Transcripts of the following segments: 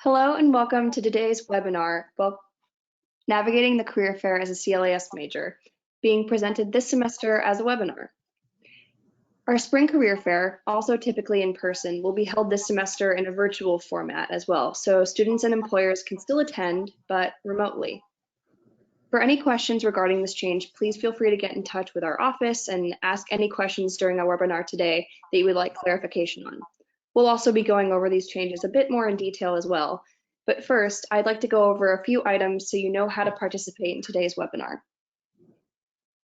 Hello and welcome to today's webinar, Navigating the Career Fair as a CLAS Major, being presented this semester as a webinar. Our spring career fair, also typically in person, will be held this semester in a virtual format as well, so students and employers can still attend, but remotely. For any questions regarding this change, please feel free to get in touch with our office and ask any questions during our webinar today that you would like clarification on. We'll also be going over these changes a bit more in detail as well. But first, I'd like to go over a few items so you know how to participate in today's webinar.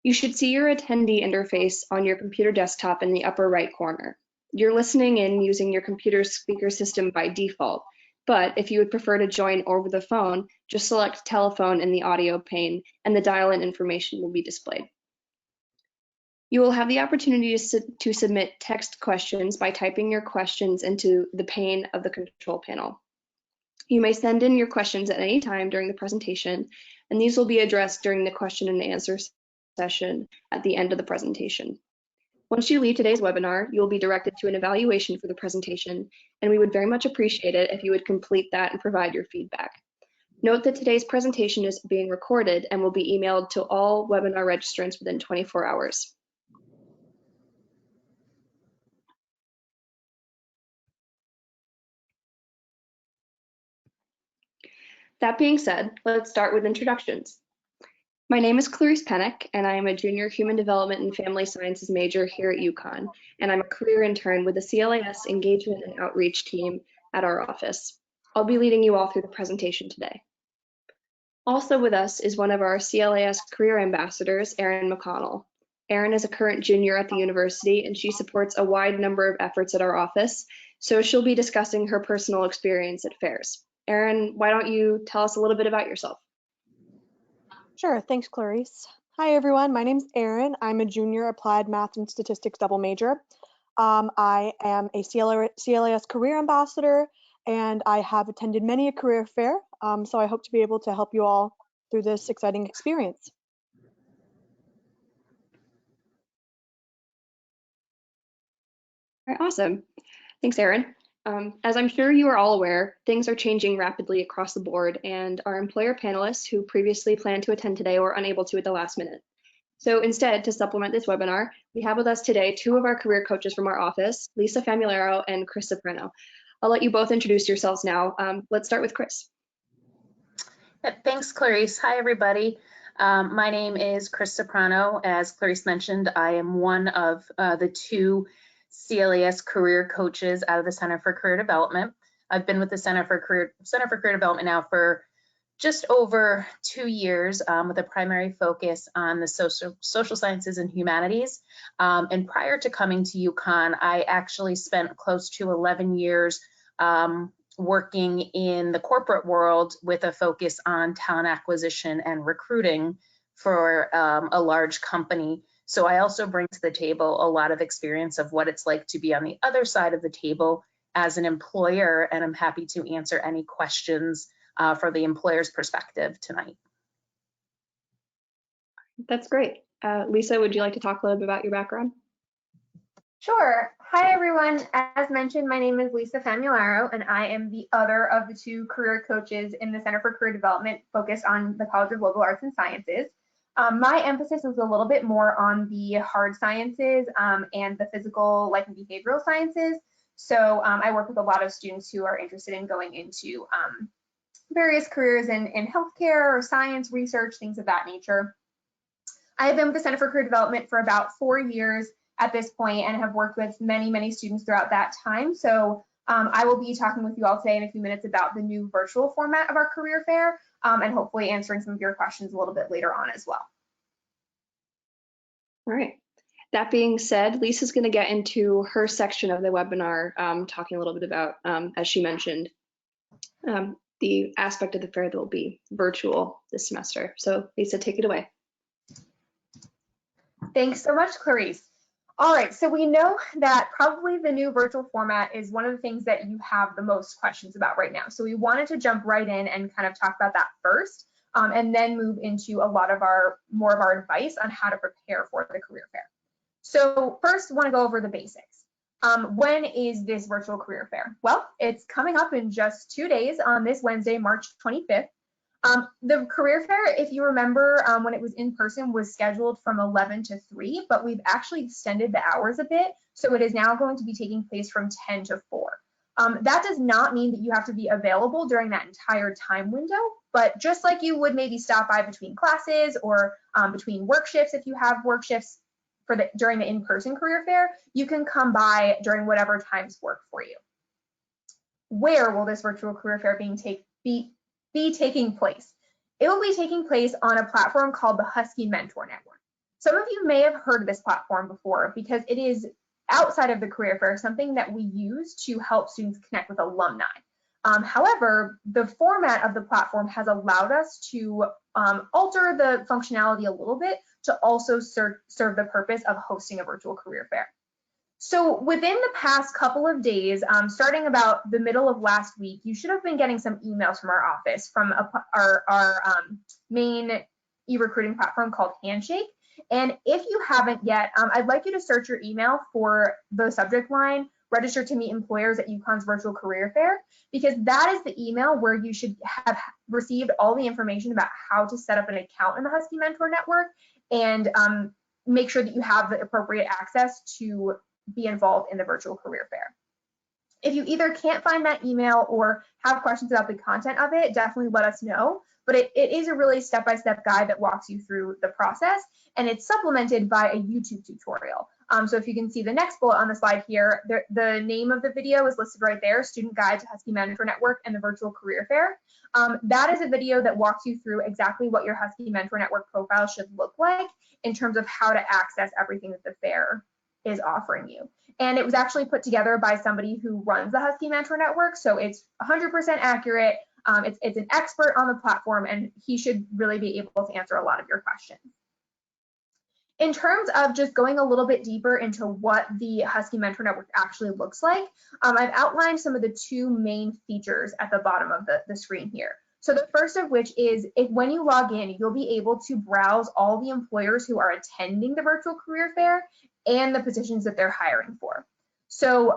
You should see your attendee interface on your computer desktop in the upper right corner. You're listening in using your computer speaker system by default, but if you would prefer to join over the phone, just select telephone in the audio pane and the dial-in information will be displayed. You will have the opportunity to submit text questions by typing your questions into the pane of the control panel. You may send in your questions at any time during the presentation, and these will be addressed during the question and answer session at the end of the presentation. Once you leave today's webinar, you will be directed to an evaluation for the presentation, and we would very much appreciate it if you would complete that and provide your feedback. Note that today's presentation is being recorded and will be emailed to all webinar registrants within 24 hours. That being said, let's start with introductions. My name is Clarice Pennick, and I am a junior human development and family sciences major here at UConn, and I'm a career intern with the CLAS engagement and outreach team at our office. I'll be leading you all through the presentation today. Also with us is one of our CLAS career ambassadors, Erin McConnell. Erin is a current junior at the university, and she supports a wide number of efforts at our office, so she'll be discussing her personal experience at fairs. Erin, why don't you tell us a little bit about yourself? Sure, thanks, Clarice. Hi, everyone. My name's Erin. I'm a junior applied math and statistics double major. I am a CLAS career ambassador, and I have attended many a career fair, so I hope to be able to help you all through this exciting experience. All right, awesome. Thanks, Erin. As I'm sure you are all aware, things are changing rapidly across the board, and our employer panelists who previously planned to attend today were unable to at the last minute. So instead, to supplement this webinar, we have with us today two of our career coaches from our office, Lisa Famularo and Chris Soprano. I'll let you both introduce yourselves now. Let's start with Chris. Thanks, Clarice. Hi, everybody. My name is Chris Soprano. As Clarice mentioned, I am one of the two CLAS career coaches out of the Center for Career Development. I've been with the Center for Career Development now for just over 2 years, with a primary focus on the social sciences and humanities. And prior to coming to UConn, I actually spent close to 11 years working in the corporate world with a focus on talent acquisition and recruiting for a large company. So I also bring to the table a lot of experience of what it's like to be on the other side of the table as an employer, and I'm happy to answer any questions for the employer's perspective tonight. That's great. Lisa, would you like to talk a little bit about your background? Sure. Hi, everyone. As mentioned, my name is Lisa Famularo, and I am the other of the two career coaches in the Center for Career Development focused on the College of Liberal Arts and Sciences. My emphasis is a little bit more on the hard sciences and the physical, life and behavioral sciences. So I work with a lot of students who are interested in going into various careers in healthcare or science, research, things of that nature. I have been with the Center for Career Development for about 4 years at this point and have worked with many, many students throughout that time. So I will be talking with you all today in a few minutes about the new virtual format of our career fair and hopefully answering some of your questions a little bit later on as well. All right. That being said, Lisa's going to get into her section of the webinar, talking a little bit about, as she mentioned, the aspect of the fair that will be virtual this semester. So Lisa, take it away. Thanks so much, Clarice. All right, so we know that probably the new virtual format is one of the things that you have the most questions about right now. So we wanted to jump right in and kind of talk about that first, and then move into a lot of more of our advice on how to prepare for the career fair. So first, I want to go over the basics. When is this virtual career fair? Well, it's coming up in just 2 days on this Wednesday, March 25th. The career fair, if you remember, when it was in person, was scheduled from 11 to 3, but we've actually extended the hours a bit. So it is now going to be taking place from 10 to 4. That does not mean that you have to be available during that entire time window, but just like you would maybe stop by between classes or between work shifts, if you have work shifts during the in-person career fair, you can come by during whatever times work for you. Where will this virtual career fair be taking place? It will be taking place on a platform called the Husky Mentor Network. Some of you may have heard of this platform before because it is outside of the career fair, something that we use to help students connect with alumni. However, the format of the platform has allowed us to alter the functionality a little bit to also serve the purpose of hosting a virtual career fair. So within the past couple of days, starting about the middle of last week, you should have been getting some emails from our office from our main e-recruiting platform called Handshake. And if you haven't yet, I'd like you to search your email for the subject line, register to meet employers at UConn's virtual career fair, because that is the email where you should have received all the information about how to set up an account in the Husky Mentor Network and make sure that you have the appropriate access to be involved in the virtual career fair. If you either can't find that email or have questions about the content of it, definitely let us know. But it is a really step-by-step guide that walks you through the process, and it's supplemented by a YouTube tutorial. So if you can see the next bullet on the slide here, the name of the video is listed right there, Student Guide to Husky Mentor Network and the Virtual Career Fair. That is a video that walks you through exactly what your Husky Mentor Network profile should look like in terms of how to access everything that the fair is offering you. And it was actually put together by somebody who runs the Husky Mentor Network, so it's 100% accurate. It's an expert on the platform, and he should really be able to answer a lot of your questions. In terms of just going a little bit deeper into what the Husky Mentor Network actually looks like, I've outlined some of the two main features at the bottom of the screen here. So the first of which is when you log in, you'll be able to browse all the employers who are attending the virtual career fair and the positions that they're hiring for. So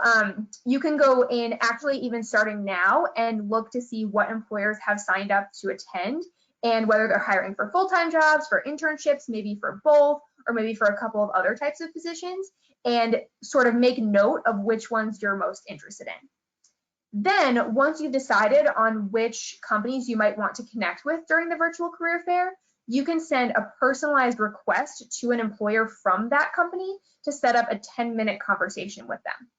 you can go in actually even starting now and look to see what employers have signed up to attend and whether they're hiring for full-time jobs, for internships, maybe for both, or maybe for a couple of other types of positions, and sort of make note of which ones you're most interested in. Then once you've decided on which companies you might want to connect with during the virtual career fair, you can send a personalized request to an employer from that company to set up a 10-minute conversation with them.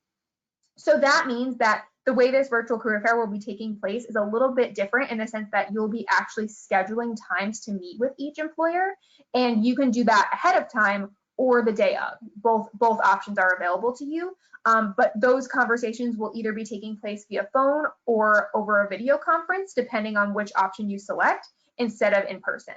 So that means that the way this virtual career fair will be taking place is a little bit different in the sense that you'll be actually scheduling times to meet with each employer, and you can do that ahead of time or the day of. Both options are available to you, but those conversations will either be taking place via phone or over a video conference, depending on which option you select, instead of in person.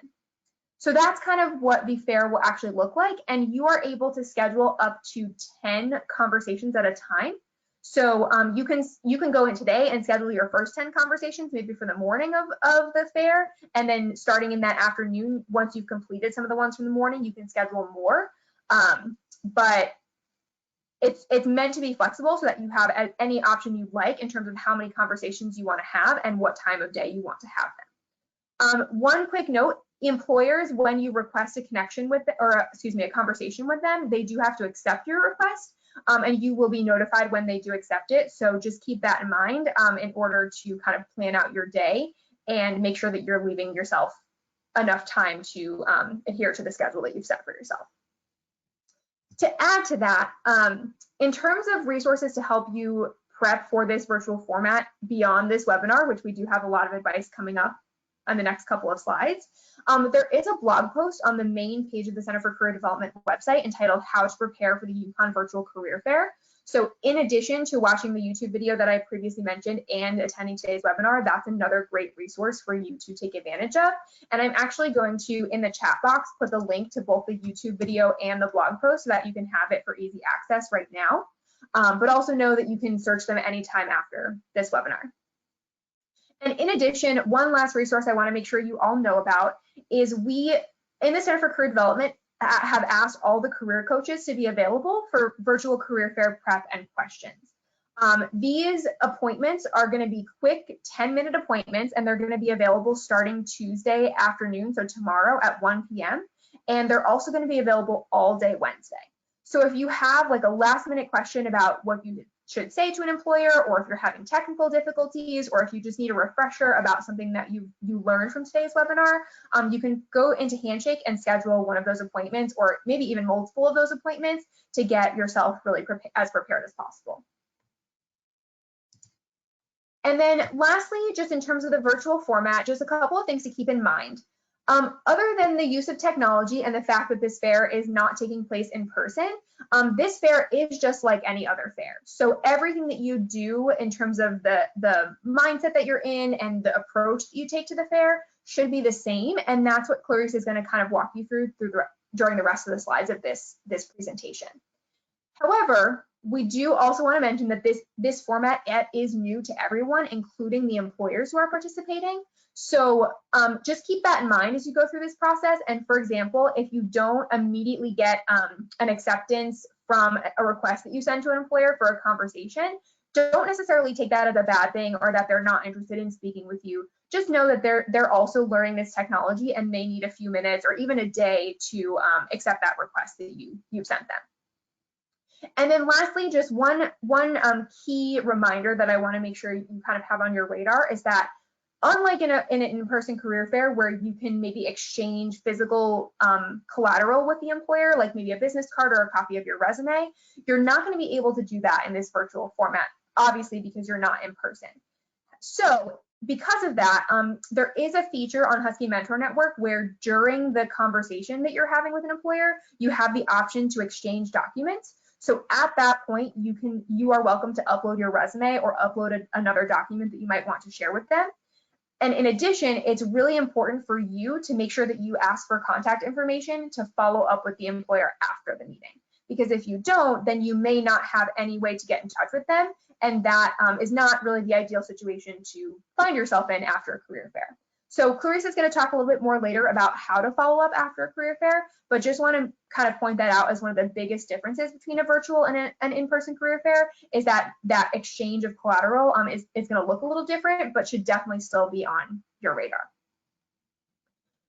So that's kind of what the fair will actually look like, and you are able to schedule up to 10 conversations at a time. So you can go in today and schedule your first 10 conversations, maybe for the morning of the fair, and then starting in that afternoon, once you've completed some of the ones from the morning, you can schedule more. But it's meant to be flexible so that you have any option you'd like in terms of how many conversations you want to have and what time of day you want to have them. One quick note. Employers, when you request a connection with, a conversation with them, they do have to accept your request, and you will be notified when they do accept it. So just keep that in mind in order to kind of plan out your day and make sure that you're leaving yourself enough time to adhere to the schedule that you've set for yourself. To add to that, in terms of resources to help you prep for this virtual format beyond this webinar, which we do have a lot of advice coming up on the next couple of slides, there is a blog post on the main page of the Center for Career Development website entitled How to Prepare for the UConn Virtual Career Fair. So in addition to watching the YouTube video that I previously mentioned and attending today's webinar, that's another great resource for you to take advantage of. And I'm actually going to, in the chat box, put the link to both the YouTube video and the blog post so that you can have it for easy access right now. But also know that you can search them anytime after this webinar. And in addition, one last resource I want to make sure you all know about is in the Center for Career Development, have asked all the career coaches to be available for virtual career fair prep and questions. These appointments are going to be quick 10-minute appointments, and they're going to be available starting Tuesday afternoon, so tomorrow at 1 p.m. And they're also going to be available all day Wednesday. So if you have like a last-minute question about what you should say to an employer, or if you're having technical difficulties, or if you just need a refresher about something that you learned from today's webinar, you can go into Handshake and schedule one of those appointments, or maybe even multiple of those appointments, to get yourself really as prepared as possible. And then lastly, just in terms of the virtual format, just a couple of things to keep in mind. Other than the use of technology and the fact that this fair is not taking place in person, this fair is just like any other fair. So everything that you do in terms of the mindset that you're in and the approach that you take to the fair should be the same. And that's what Clarice is going to kind of walk you through during the rest of the slides of this presentation. However, we do also want to mention that this format is new to everyone, including the employers who are participating. So just keep that in mind as you go through this process. And for example, if you don't immediately get an acceptance from a request that you send to an employer for a conversation, don't necessarily take that as a bad thing or that they're not interested in speaking with you. Just know that they're also learning this technology and they need a few minutes or even a day to accept that request that you've sent them. And then lastly, just one key reminder that I want to make sure you kind of have on your radar is that unlike in an in-person career fair where you can maybe exchange physical collateral with the employer, like maybe a business card or a copy of your resume, you're not going to be able to do that in this virtual format, obviously because you're not in person. So because of that, there is a feature on Husky Mentor Network where during the conversation that you're having with an employer, you have the option to exchange documents. So at that point, you are welcome to upload your resume or upload another document that you might want to share with them. And in addition, it's really important for you to make sure that you ask for contact information to follow up with the employer after the meeting. Because if you don't, then you may not have any way to get in touch with them. And that is not really the ideal situation to find yourself in after a career fair. So Clarice is going to talk a little bit more later about how to follow up after a career fair, but just want to kind of point that out as one of the biggest differences between a virtual and an in-person career fair is that exchange of collateral is going to look a little different, but should definitely still be on your radar.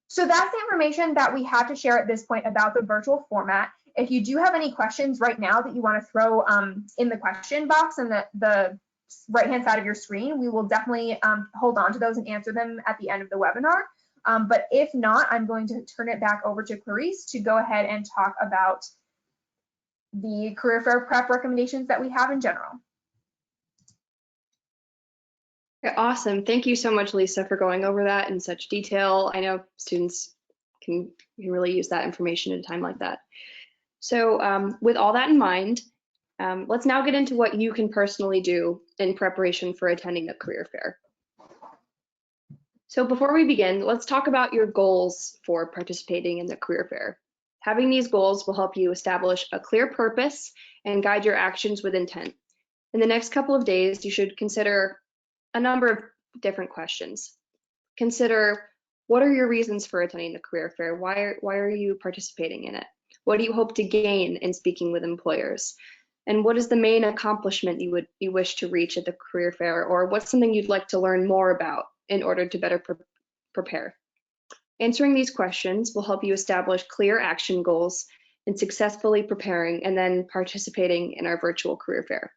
So that's the information that we have to share at this point about the virtual format. If you do have any questions right now that you want to throw in the question box in the right-hand side of your screen, we will definitely hold on to those and answer them at the end of the webinar. But if not, I'm going to turn it back over to Clarice to go ahead and talk about the career fair prep recommendations that we have in general. Okay, awesome. Thank you so much, Lisa, for going over that in such detail. I know students can really use that information at a time like that. So with all that in mind, let's now get into what you can personally do in preparation for attending a career fair. So before we begin, let's talk about your goals for participating in the career fair. Having these goals will help you establish a clear purpose and guide your actions with intent. In the next couple of days, you should consider a number of different questions. Consider, what are your reasons for attending the career fair? Why are you participating in it? What do you hope to gain in speaking with employers? And what is the main accomplishment you wish to reach at the career fair? Or what's something you'd like to learn more about in order to better prepare? Answering these questions will help you establish clear action goals in successfully preparing and then participating in our virtual career fair.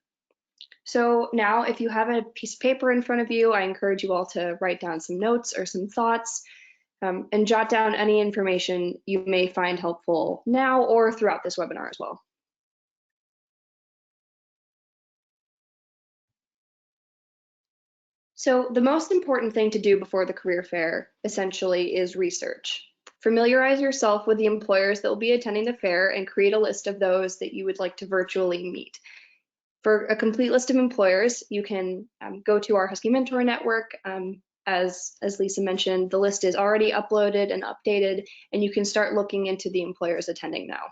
So now, if you have a piece of paper in front of you, I encourage you all to write down some notes or some thoughts and jot down any information you may find helpful now or throughout this webinar as well. So the most important thing to do before the career fair essentially is research. Familiarize yourself with the employers that will be attending the fair and create a list of those that you would like to virtually meet. For a complete list of employers, you can go to our Husky Mentor Network. As Lisa mentioned, the list is already uploaded and updated, and you can start looking into the employers attending now.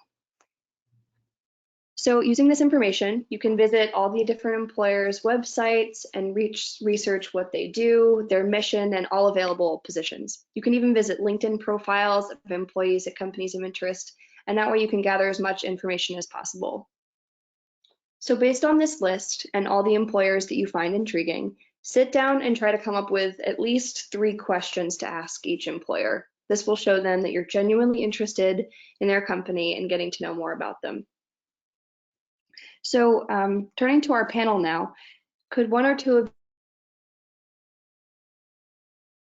So using this information, you can visit all the different employers' websites and research what they do, their mission, and all available positions. You can even visit LinkedIn profiles of employees at companies of interest and that way you can gather as much information as possible. So based on this list and all the employers that you find intriguing, sit down and try to come up with at least 3 questions to ask each employer. This will show them that you're genuinely interested in their company and getting to know more about them. So turning to our panel now, could 1 or 2 of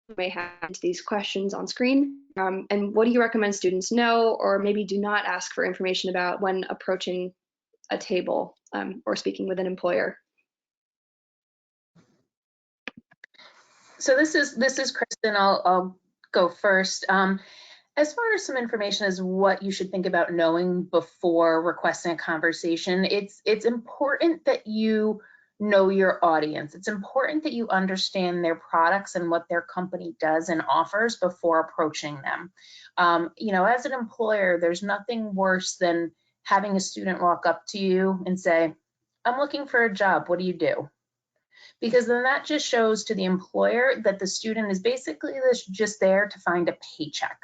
you may have these questions on screen? And what do you recommend students know or maybe do not ask for information about when approaching a table or speaking with an employer? So this is Kristen. I'll go first. As far as some information as what you should think about knowing before requesting a conversation, it's important that you know your audience. It's important that you understand their products and what their company does and offers before approaching them. You know, as an employer, there's nothing worse than having a student walk up to you and say, "I'm looking for a job. What do you do?" Because then that just shows to the employer that the student is basically just there to find a paycheck.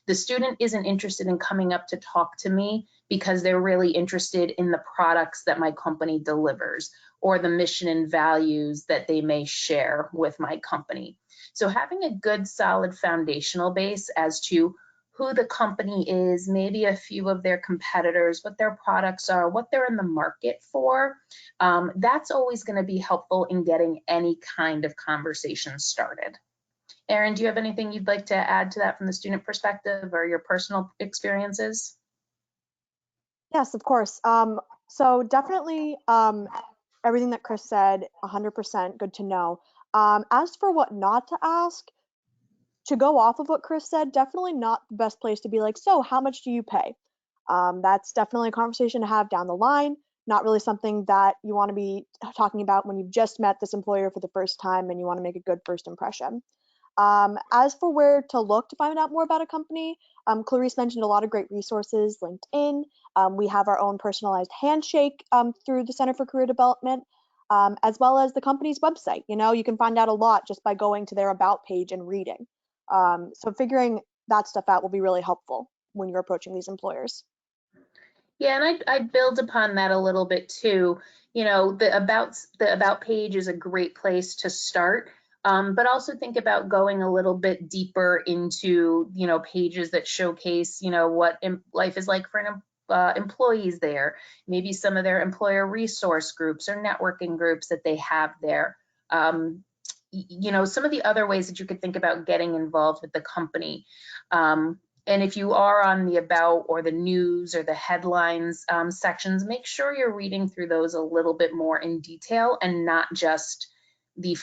The student isn't interested in coming up to talk to me because they're really interested in the products that my company delivers or the mission and values that they may share with my company. So having a good solid foundational base as to who the company is, maybe a few of their competitors, what their products are, what they're in the market for, that's always going to be helpful in getting any kind of conversation started. Erin, do you have anything you'd like to add to that from the student perspective or your personal experiences? Yes, of course. So definitely everything that Chris said, 100% good to know. As for what not to ask, to go off of what Chris said, definitely not the best place to be like, so how much do you pay? That's definitely a conversation to have down the line, not really something that you want to be talking about when you've just met this employer for the first time and you want to make a good first impression. As for where to look to find out more about a company, Clarice mentioned a lot of great resources, LinkedIn. We have our own personalized handshake through the Center for Career Development, as well as the company's website. You know, you can find out a lot just by going to their About page and reading. So figuring that stuff out will be really helpful when you're approaching these employers. Yeah, and I'd build upon that a little bit too. You know, the about page is a great place to start, but also think about going a little bit deeper into, you know, pages that showcase, you know, what life is like for employees there, maybe some of their employer resource groups or networking groups that they have there. You know, some of the other ways that you could think about getting involved with the company. And if you are on the about or the news or the headlines sections, make sure you're reading through those a little bit more in detail and not just the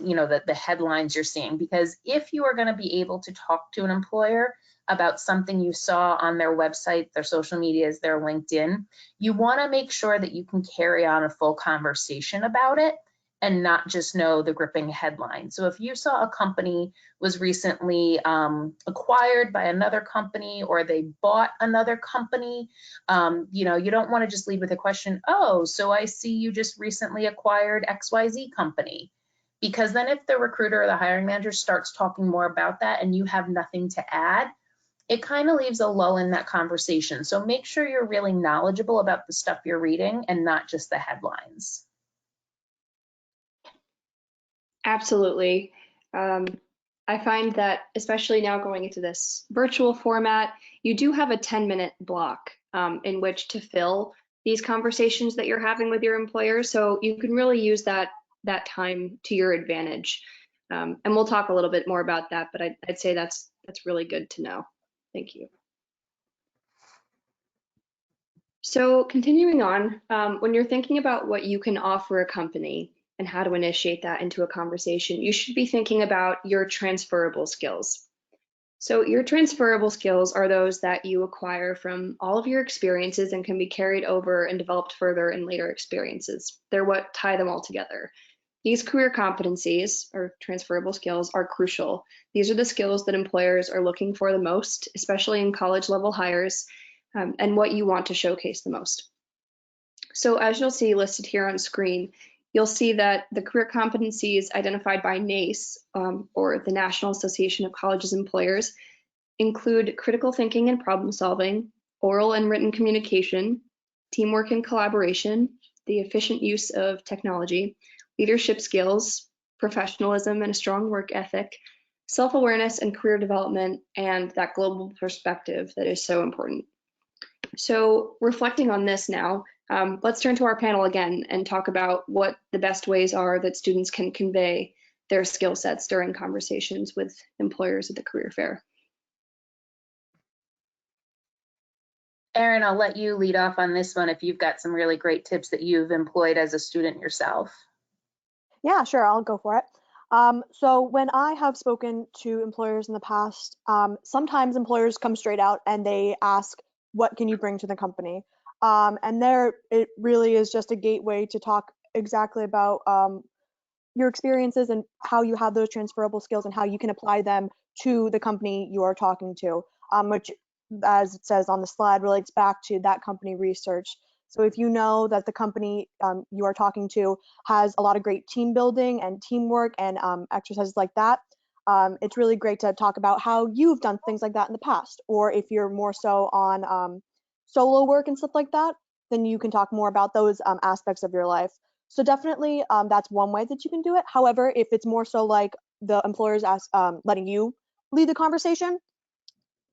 you know, the headlines you're seeing. Because if you are going to be able to talk to an employer about something you saw on their website, their social medias, their LinkedIn, you want to make sure that you can carry on a full conversation about it and not just know the gripping headline. So if you saw a company was recently acquired by another company or they bought another company, you know, you don't want to just lead with a question, oh, so I see you just recently acquired XYZ company. Because then if the recruiter or the hiring manager starts talking more about that and you have nothing to add, it kind of leaves a lull in that conversation. So make sure you're really knowledgeable about the stuff you're reading and not just the headlines. Absolutely. I find that especially now going into this virtual format, you do have a 10-minute block in which to fill these conversations that you're having with your employer. So you can really use that time to your advantage. And we'll talk a little bit more about that, but I'd say that's really good to know. Thank you. So continuing on, when you're thinking about what you can offer a company and how to initiate that into a conversation, you should be thinking about your transferable skills. So your transferable skills are those that you acquire from all of your experiences and can be carried over and developed further in later experiences. They're what tie them all together. These career competencies or transferable skills are crucial. These are the skills that employers are looking for the most, especially in college level hires, and what you want to showcase the most. So as you'll see listed here on screen, you'll see that the career competencies identified by NACE, or the National Association of Colleges Employers, include critical thinking and problem solving, oral and written communication, teamwork and collaboration, the efficient use of technology, leadership skills, professionalism and a strong work ethic, self-awareness and career development, and that global perspective that is so important. So reflecting on this now, let's turn to our panel again and talk about what the best ways are that students can convey their skill sets during conversations with employers at the career fair. Erin, I'll let you lead off on this one if you've got some really great tips that you've employed as a student yourself. Yeah, sure, I'll go for it. So when I have spoken to employers in the past, sometimes employers come straight out and they ask, what can you bring to the company? And there, it really is just a gateway to talk exactly about your experiences and how you have those transferable skills and how you can apply them to the company you are talking to, which, as it says on the slide, relates back to that company research. So if you know that the company you are talking to has a lot of great team building and teamwork and exercises like that, it's really great to talk about how you've done things like that in the past. Or if you're more so on solo work and stuff like that, then you can talk more about those aspects of your life. So definitely that's one way that you can do it. However, if it's more so like the employers letting you lead the conversation,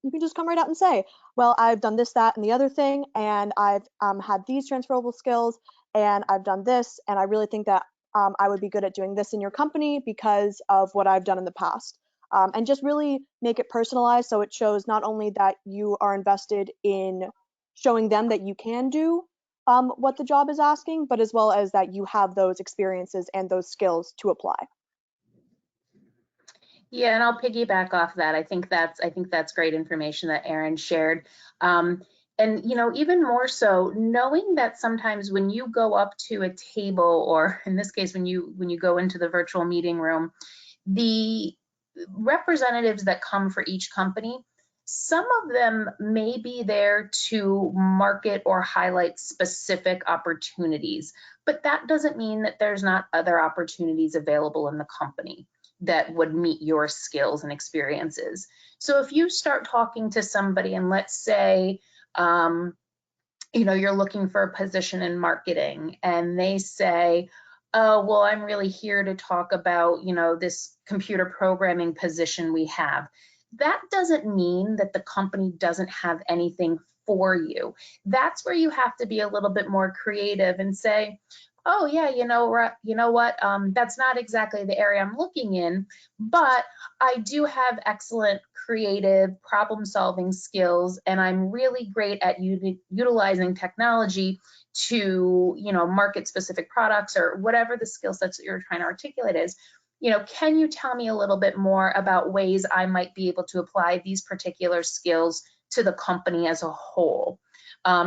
you can just come right out and say, well, I've done this, that, and the other thing, and I've had these transferable skills, and I've done this, and I really think that I would be good at doing this in your company because of what I've done in the past. And just really make it personalized so it shows not only that you are invested in showing them that you can do what the job is asking, but as well as that you have those experiences and those skills to apply. Yeah, and I'll piggyback off that. I think that's great information that Erin shared. And you know, even more so, knowing that sometimes when you go up to a table, or in this case, when you go into the virtual meeting room, the representatives that come for each company, some of them may be there to market or highlight specific opportunities, but that doesn't mean that there's not other opportunities available in the company that would meet your skills and experiences. So if you start talking to somebody and let's say, you know, you're looking for a position in marketing and they say, oh, well, I'm really here to talk about, you know, this computer programming position we have. That doesn't mean that the company doesn't have anything for you. That's where you have to be a little bit more creative and say, oh yeah, you know what, that's not exactly the area I'm looking in, but I do have excellent creative problem solving skills and I'm really great at utilizing technology to, you know, market specific products or whatever the skill sets that you're trying to articulate is. You know, can you tell me a little bit more about ways I might be able to apply these particular skills to the company as a whole?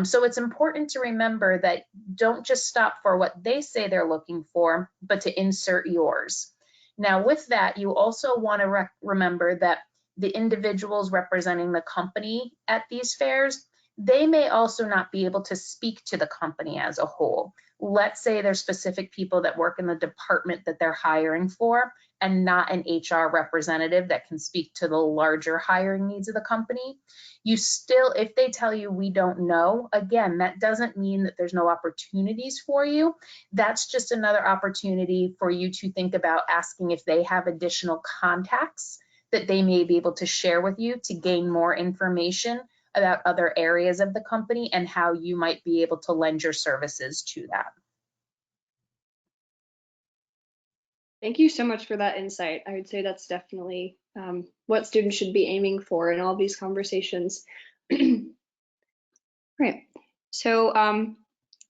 So it's important to remember that don't just stop for what they say they're looking for, but to insert yours. Now with that, you also want to remember that the individuals representing the company at these fairs, they may also not be able to speak to the company as a whole. Let's say there's specific people that work in the department that they're hiring for and not an HR representative that can speak to the larger hiring needs of the company. You still, if they tell you we don't know, again, that doesn't mean that there's no opportunities for you. That's just another opportunity for you to think about asking if they have additional contacts that they may be able to share with you to gain more information about other areas of the company and how you might be able to lend your services to that. Thank you so much for that insight. I would say that's definitely what students should be aiming for in all these conversations. Right. So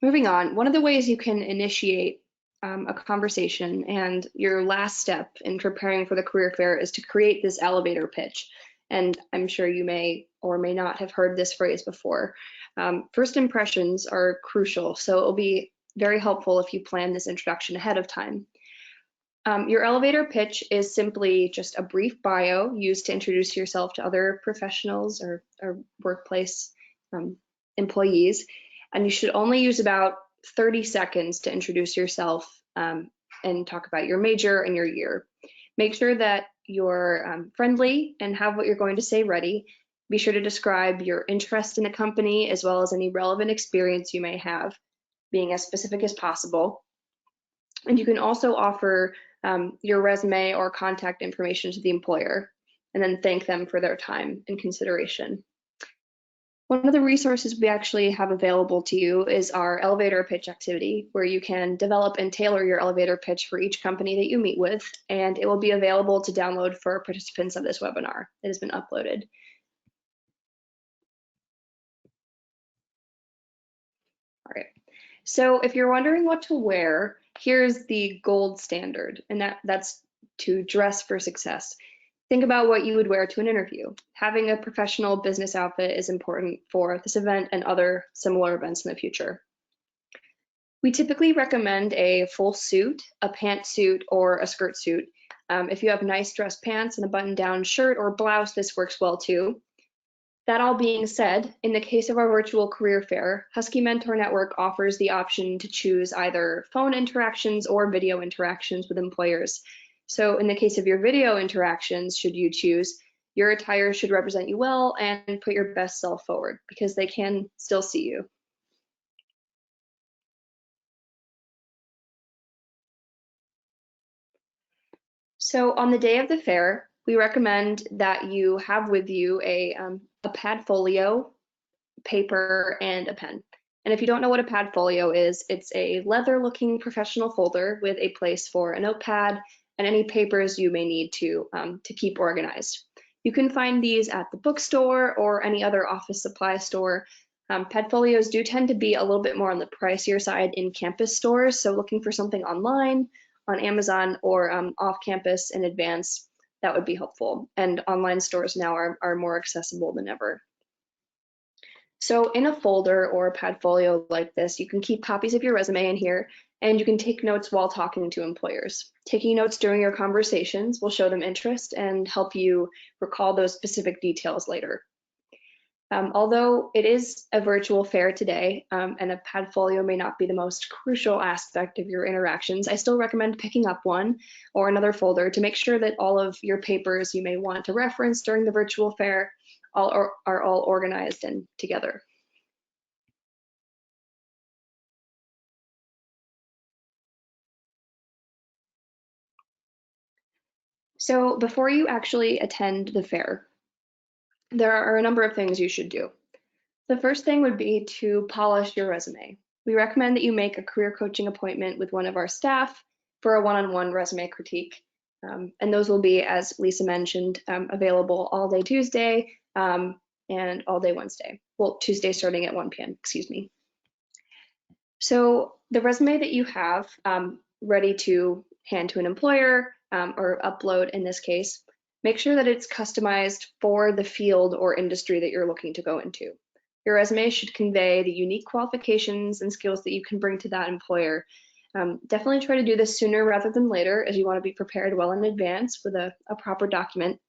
moving on, one of the ways you can initiate a conversation and your last step in preparing for the career fair is to create this elevator pitch. And I'm sure you may or may not have heard this phrase before. First impressions are crucial, so it'll be very helpful if you plan this introduction ahead of time. Your elevator pitch is simply just a brief bio used to introduce yourself to other professionals or workplace employees, and you should only use about 30 seconds to introduce yourself and talk about your major and your year. Make sure that you're friendly and have what you're going to say ready. Be sure to describe your interest in the company as well as any relevant experience you may have, being as specific as possible. And you can also offer your resume or contact information to the employer and then thank them for their time and consideration. One of the resources we actually have available to you is our elevator pitch activity, where you can develop and tailor your elevator pitch for each company that you meet with, and it will be available to download for participants of this webinar. It has been uploaded. All right, so if you're wondering what to wear, here's the gold standard, and that's to dress for success. Think about what you would wear to an interview. Having a professional business outfit is important for this event and other similar events in the future. We typically recommend a full suit, a pantsuit, or a skirt suit. If you have nice dress pants and a button-down shirt or blouse, this works well too. That all being said, in the case of our virtual career fair, Husky Mentor Network offers the option to choose either phone interactions or video interactions with employers. So in the case of your video interactions, should you choose, your attire should represent you well and put your best self forward because they can still see you. So on the day of the fair, we recommend that you have with you a padfolio, paper, and a pen. And if you don't know what a padfolio is, it's a leather-looking professional folder with a place for a notepad and any papers you may need to keep organized. You can find these at the bookstore or any other office supply store. Padfolios do tend to be a little bit more on the pricier side in campus stores, so looking for something online, on Amazon, or off campus in advance, that would be helpful. And online stores now are more accessible than ever. So in a folder or a padfolio like this, you can keep copies of your resume in here, and you can take notes while talking to employers. Taking notes during your conversations will show them interest and help you recall those specific details later. Although it is a virtual fair today, and a padfolio may not be the most crucial aspect of your interactions, I still recommend picking up one or another folder to make sure that all of your papers you may want to reference during the virtual fair are all organized and together. So before you actually attend the fair, there are a number of things you should do. The first thing would be to polish your resume. We recommend that you make a career coaching appointment with one of our staff for a one-on-one resume critique. And those will be, as Lisa mentioned, available all day Tuesday and all day Wednesday. Well, Tuesday starting at 1 p.m., excuse me. So the resume that you have ready to hand to an employer or upload in this case, make sure that it's customized for the field or industry that you're looking to go into. Your resume should convey the unique qualifications and skills that you can bring to that employer. Definitely try to do this sooner rather than later, as you want to be prepared well in advance with a proper document.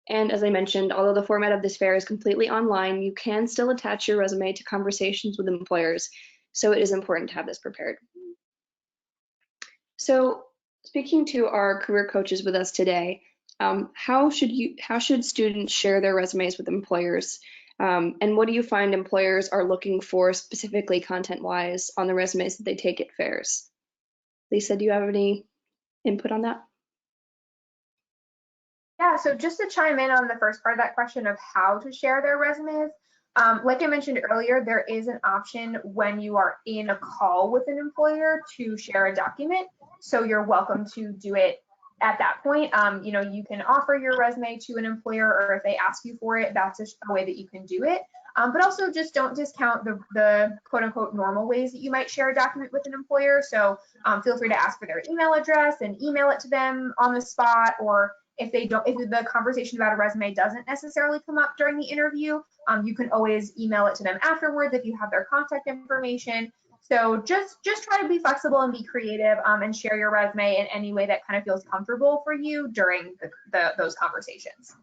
And as I mentioned, although the format of this fair is completely online, you can still attach your resume to conversations with employers. So it is important to have this prepared. So speaking to our career coaches with us today, how should students share their resumes with employers? And what do you find employers are looking for specifically content-wise on the resumes that they take at fairs? Lisa, do you have any input on that? Yeah, so just to chime in on the first part of that question of how to share their resumes, like I mentioned earlier, there is an option when you are in a call with an employer to share a document. So you're welcome to do it at that point. You know, you can offer your resume to an employer, or if they ask you for it, that's a way that you can do it. But also just don't discount the quote unquote normal ways that you might share a document with an employer. So feel free to ask for their email address and email it to them on the spot, or if the conversation about a resume doesn't necessarily come up during the interview, you can always email it to them afterwards if you have their contact information. So just try to be flexible and be creative and share your resume in any way that kind of feels comfortable for you during those conversations.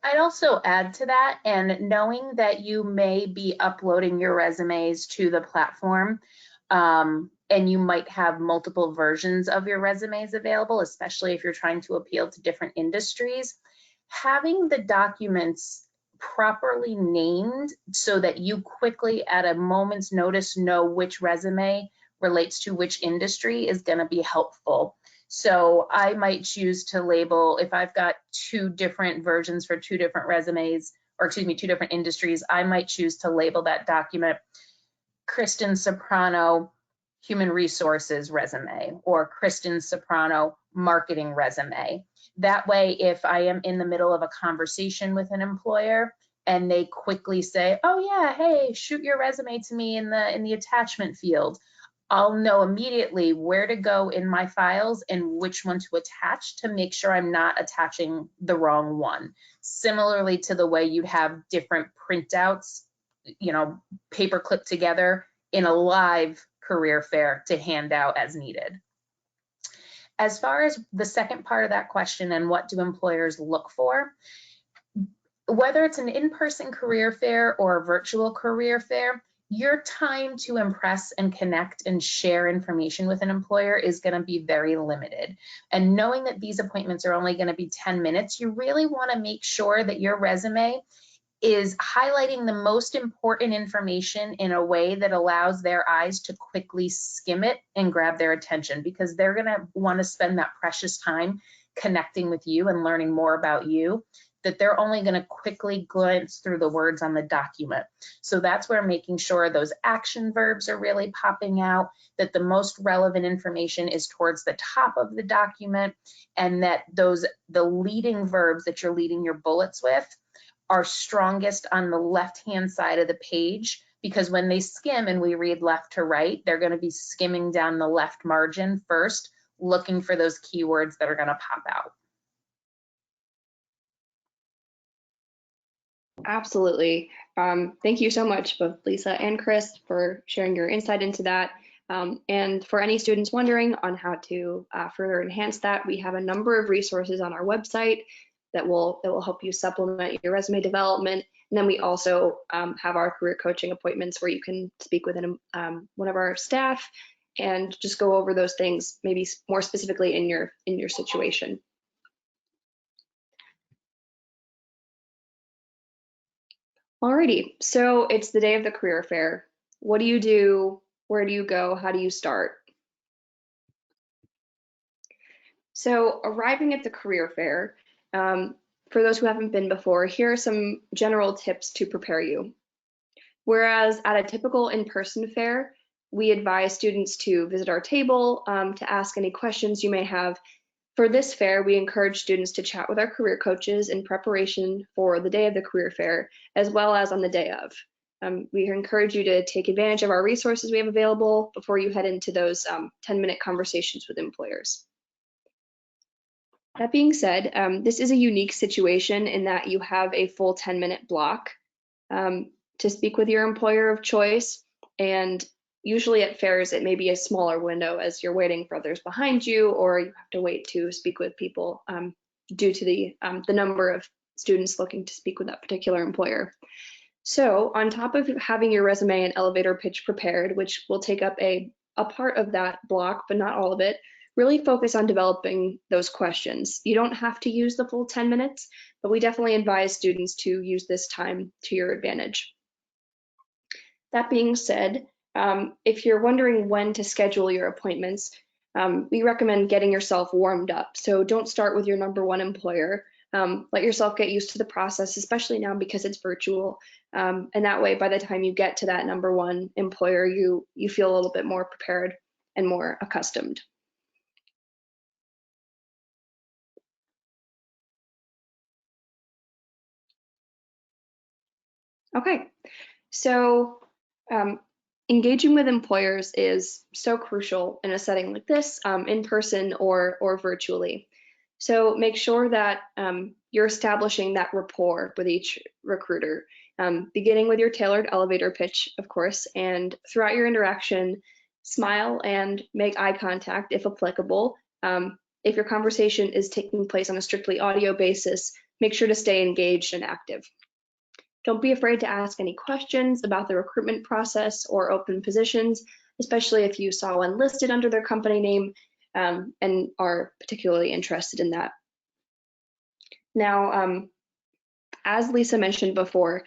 I'd also add to that, and knowing that you may be uploading your resumes to the platform, and you might have multiple versions of your resumes available, especially if you're trying to appeal to different industries. having the documents properly named so that you quickly at a moment's notice know which resume relates to which industry is going to be helpful. So I might choose to label, if I've got two different versions for two different resumes, or excuse me, two different industries, I might choose to label that document Kristen Soprano Human Resources resume, or Kristen Soprano Marketing resume. That way, if I am in the middle of a conversation with an employer and they quickly say, oh yeah, hey, shoot your resume to me in the attachment field, I'll know immediately where to go in my files and which one to attach to make sure I'm not attaching the wrong one. Similarly to the way you'd have different printouts, paper clipped together in a live career fair to hand out as needed. As far as the second part of that question and what do employers look for, whether it's an in-person career fair or a virtual career fair, your time to impress and connect and share information with an employer is going to be very limited. And knowing that these appointments are only going to be 10 minutes, you really want to make sure that your resume is highlighting the most important information in a way that allows their eyes to quickly skim it and grab their attention, because they're going to want to spend that precious time connecting with you and learning more about you, that they're only going to quickly glance through the words on the document. So that's where making sure those action verbs are really popping out, that the most relevant information is towards the top of the document, and that the leading verbs that you're leading your bullets with are strongest on the left-hand side of the page, because when they skim and we read left to right, they're going to be skimming down the left margin first, looking for those keywords that are going to pop out. Absolutely. Thank you so much, both Lisa and Chris, for sharing your insight into that. And for any students wondering on how to further enhance that, we have a number of resources on our website that will help you supplement your resume development. And then we also have our career coaching appointments where you can speak with one of our staff and just go over those things, maybe more specifically in your situation. Alrighty, so it's the day of the career fair. What do you do? Where do you go? How do you start? So arriving at the career fair, for those who haven't been before, here are some general tips to prepare you. Whereas at a typical in-person fair, we advise students to visit our table to ask any questions you may have. For this fair, we encourage students to chat with our career coaches in preparation for the day of the career fair, as well as on the day of. We encourage you to take advantage of our resources we have available before you head into those 10-minute conversations with employers. That being said, this is a unique situation in that you have a full 10-minute block to speak with your employer of choice, and usually at fairs, it may be a smaller window as you're waiting for others behind you, or you have to wait to speak with people due to the number of students looking to speak with that particular employer. So on top of having your resume and elevator pitch prepared, which will take up a part of that block, but not all of it, really focus on developing those questions. You don't have to use the full 10 minutes, but we definitely advise students to use this time to your advantage. That being said, if you're wondering when to schedule your appointments, we recommend getting yourself warmed up. So don't start with your #1 employer. Let yourself get used to the process, especially now because it's virtual. And that way, by the time you get to that #1 employer, you feel a little bit more prepared and more accustomed. Okay, so engaging with employers is so crucial in a setting like this, in person or virtually. So make sure that you're establishing that rapport with each recruiter, beginning with your tailored elevator pitch, of course, and throughout your interaction, smile and make eye contact if applicable. If your conversation is taking place on a strictly audio basis, make sure to stay engaged and active. Don't be afraid to ask any questions about the recruitment process or open positions, especially if you saw one listed under their company name and are particularly interested in that. Now, as Lisa mentioned before,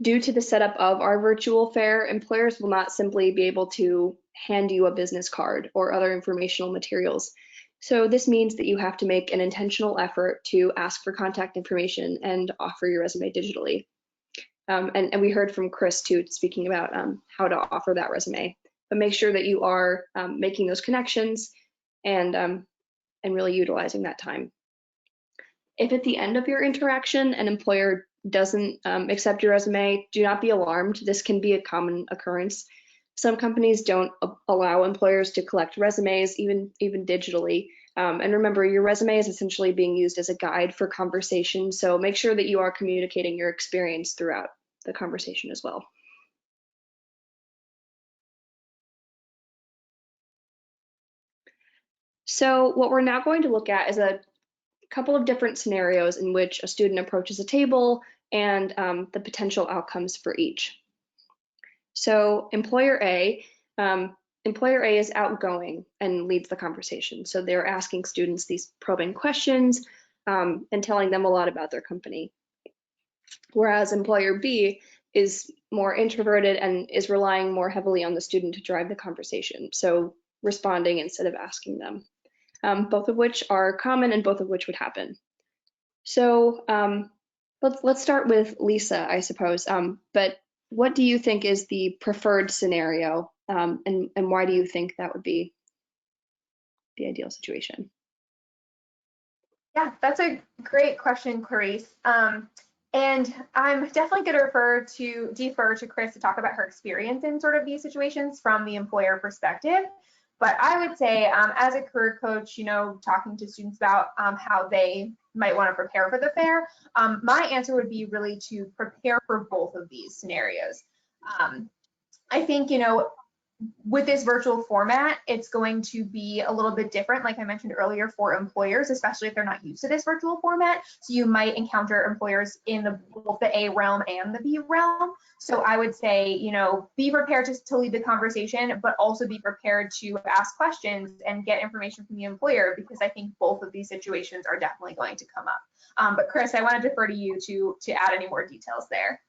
due to the setup of our virtual fair, employers will not simply be able to hand you a business card or other informational materials. So this means that you have to make an intentional effort to ask for contact information and offer your resume digitally. And we heard from Chris too, speaking about how to offer that resume. But make sure that you are making those connections and really utilizing that time. If at the end of your interaction an employer doesn't accept your resume, do not be alarmed. This can be a common occurrence. Some companies don't allow employers to collect resumes, even digitally. And remember, your resume is essentially being used as a guide for conversation, so make sure that you are communicating your experience throughout the conversation as well. So what we're now going to look at is a couple of different scenarios in which a student approaches a table and the potential outcomes for each. So employer A is outgoing and leads the conversation. So they're asking students these probing questions and telling them a lot about their company. Whereas employer B is more introverted and is relying more heavily on the student to drive the conversation. So responding instead of asking them. Both of which are common and both of which would happen. So let's start with Lisa, I suppose. But what do you think is the preferred scenario, and why do you think that would be the ideal situation? Yeah, that's a great question, Clarice. And I'm definitely going to defer to Chris to talk about her experience in sort of these situations from the employer perspective. But I would say, as a career coach, talking to students about how they might want to prepare for the fair, my answer would be really to prepare for both of these scenarios. I think, with this virtual format, it's going to be a little bit different, like I mentioned earlier, for employers, especially if they're not used to this virtual format. So you might encounter employers in both the A realm and the B realm. So I would say, be prepared to lead the conversation, but also be prepared to ask questions and get information from the employer, because I think both of these situations are definitely going to come up. But Chris, I want to defer to you to add any more details there.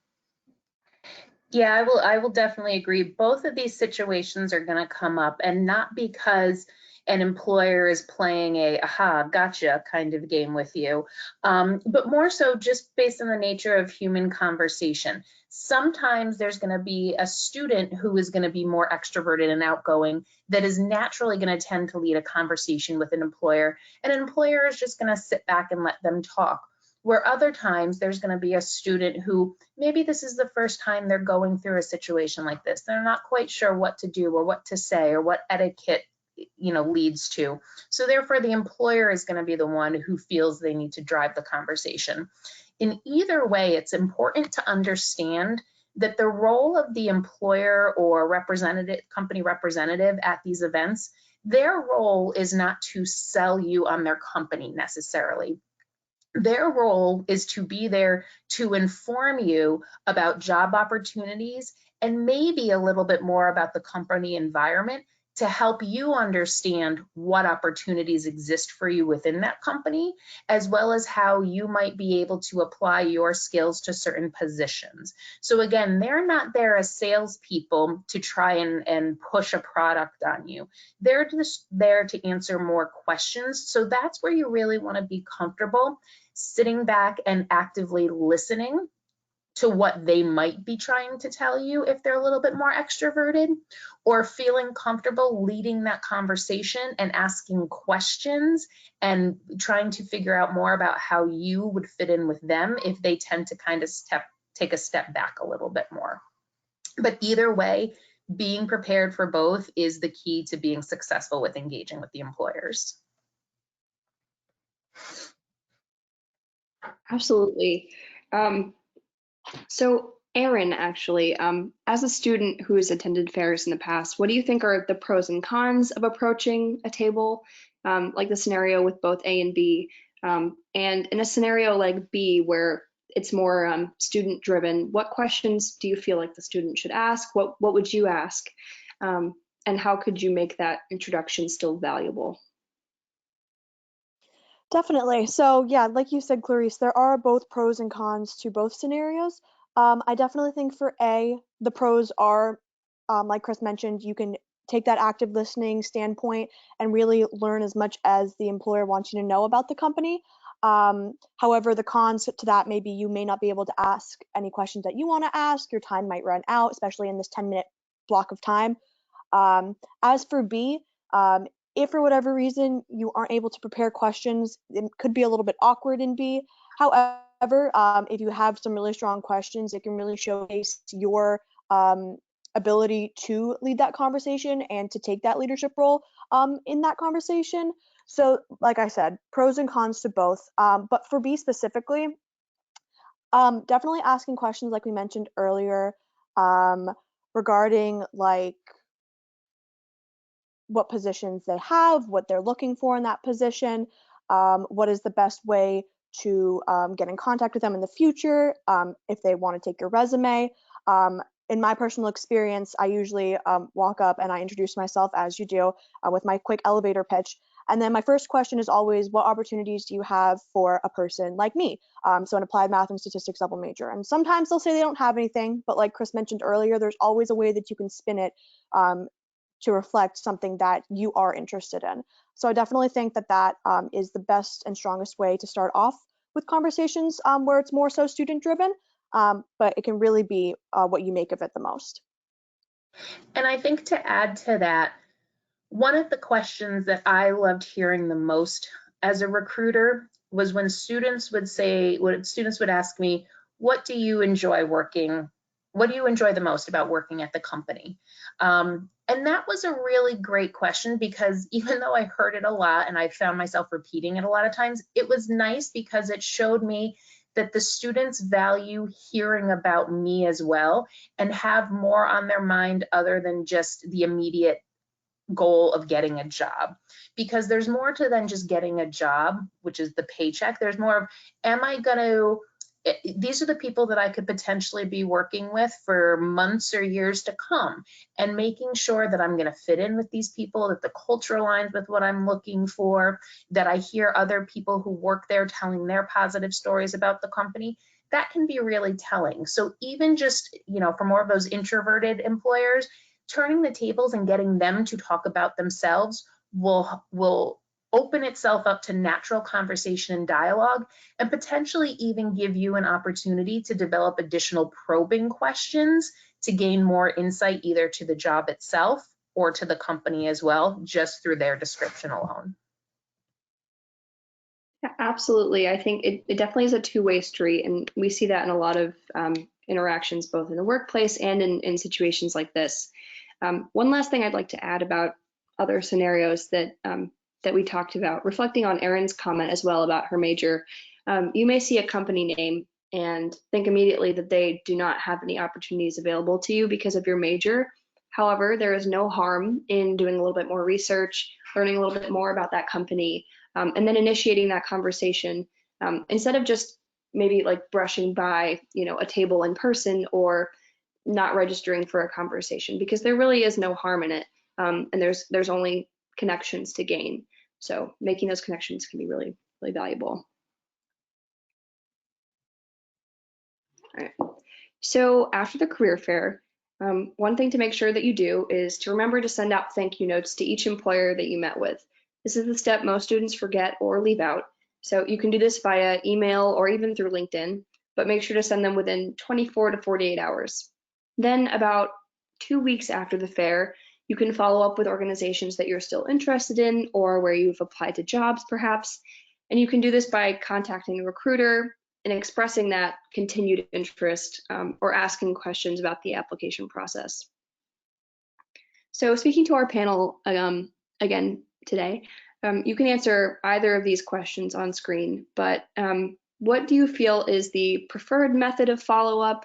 Yeah, I will definitely agree. Both of these situations are going to come up, and not because an employer is playing a aha, gotcha kind of game with you, but more so just based on the nature of human conversation. Sometimes there's going to be a student who is going to be more extroverted and outgoing that is naturally going to tend to lead a conversation with an employer, and an employer is just going to sit back and let them talk. Where other times there's going to be a student who maybe this is the first time they're going through a situation like this. They're not quite sure what to do or what to say or what etiquette leads to. So therefore the employer is going to be the one who feels they need to drive the conversation. In either way, it's important to understand that the role of the employer or company representative at these events, their role is not to sell you on their company necessarily. Their role is to be there to inform you about job opportunities and maybe a little bit more about the company environment to help you understand what opportunities exist for you within that company, as well as how you might be able to apply your skills to certain positions. So again, they're not there as salespeople to try and push a product on you. They're just there to answer more questions. So that's where you really want to be comfortable sitting back and actively listening to what they might be trying to tell you if they're a little bit more extroverted, or feeling comfortable leading that conversation and asking questions and trying to figure out more about how you would fit in with them if they tend to kind of take a step back a little bit more. But either way, being prepared for both is the key to being successful with engaging with the employers. Absolutely. So Erin, actually, as a student who has attended fairs in the past, what do you think are the pros and cons of approaching a table, like the scenario with both A and B? And in a scenario like B, where it's more student driven, what questions do you feel like the student should ask? What would you ask? And how could you make that introduction still valuable? Definitely. So yeah, like you said, Clarice, there are both pros and cons to both scenarios. I definitely think for A, the pros are, like Chris mentioned, you can take that active listening standpoint and really learn as much as the employer wants you to know about the company. However, the cons to that may be you may not be able to ask any questions that you want to ask. Your time might run out, especially in this 10-minute block of time. As for B, if for whatever reason you aren't able to prepare questions, it could be a little bit awkward in B. However, if you have some really strong questions, it can really showcase your ability to lead that conversation and to take that leadership role in that conversation. So, like I said, pros and cons to both. But for B specifically, definitely asking questions like we mentioned earlier regarding like what positions they have, what they're looking for in that position, what is the best way to get in contact with them in the future, if they want to take your resume. In my personal experience, I usually walk up and I introduce myself as you do with my quick elevator pitch. And then my first question is always, what opportunities do you have for a person like me? So an applied math and statistics double major. And sometimes they'll say they don't have anything, but like Chris mentioned earlier, there's always a way that you can spin it to reflect something that you are interested in. So I definitely think that that is the best and strongest way to start off with conversations where it's more so student driven, but it can really be what you make of it the most. And I think to add to that, one of the questions that I loved hearing the most as a recruiter was when students would ask me, what do you enjoy working? What do you enjoy the most about working at the company? And that was a really great question, because even though I heard it a lot and I found myself repeating it a lot of times, it was nice because it showed me that the students value hearing about me as well and have more on their mind other than just the immediate goal of getting a job, because there's more to than just getting a job, which is the paycheck. There's more of, these are the people that I could potentially be working with for months or years to come, and making sure that I'm going to fit in with these people, that the culture aligns with what I'm looking for, that I hear other people who work there telling their positive stories about the company. That can be really telling. So even just, for more of those introverted employers, turning the tables and getting them to talk about themselves will open itself up to natural conversation and dialogue, and potentially even give you an opportunity to develop additional probing questions to gain more insight either to the job itself or to the company as well, just through their description alone. Yeah, absolutely. I think it definitely is a two-way street, and we see that in a lot of interactions, both in the workplace and in situations like this. One last thing I'd like to add about other scenarios that we talked about, reflecting on Erin's comment as well about her major. You may see a company name and think immediately that they do not have any opportunities available to you because of your major. However, there is no harm in doing a little bit more research, learning a little bit more about that company, and then initiating that conversation instead of just maybe like brushing by, a table in person or not registering for a conversation, because there really is no harm in it, and there's only connections to gain. So making those connections can be really, really valuable. All right. So after the career fair, one thing to make sure that you do is to remember to send out thank you notes to each employer that you met with. This is the step most students forget or leave out. So you can do this via email or even through LinkedIn, but make sure to send them within 24 to 48 hours. Then about 2 weeks after the fair, you can follow up with organizations that you're still interested in or where you've applied to jobs perhaps. And you can do this by contacting a recruiter and expressing that continued interest or asking questions about the application process. So speaking to our panel again today, you can answer either of these questions on screen, but what do you feel is the preferred method of follow-up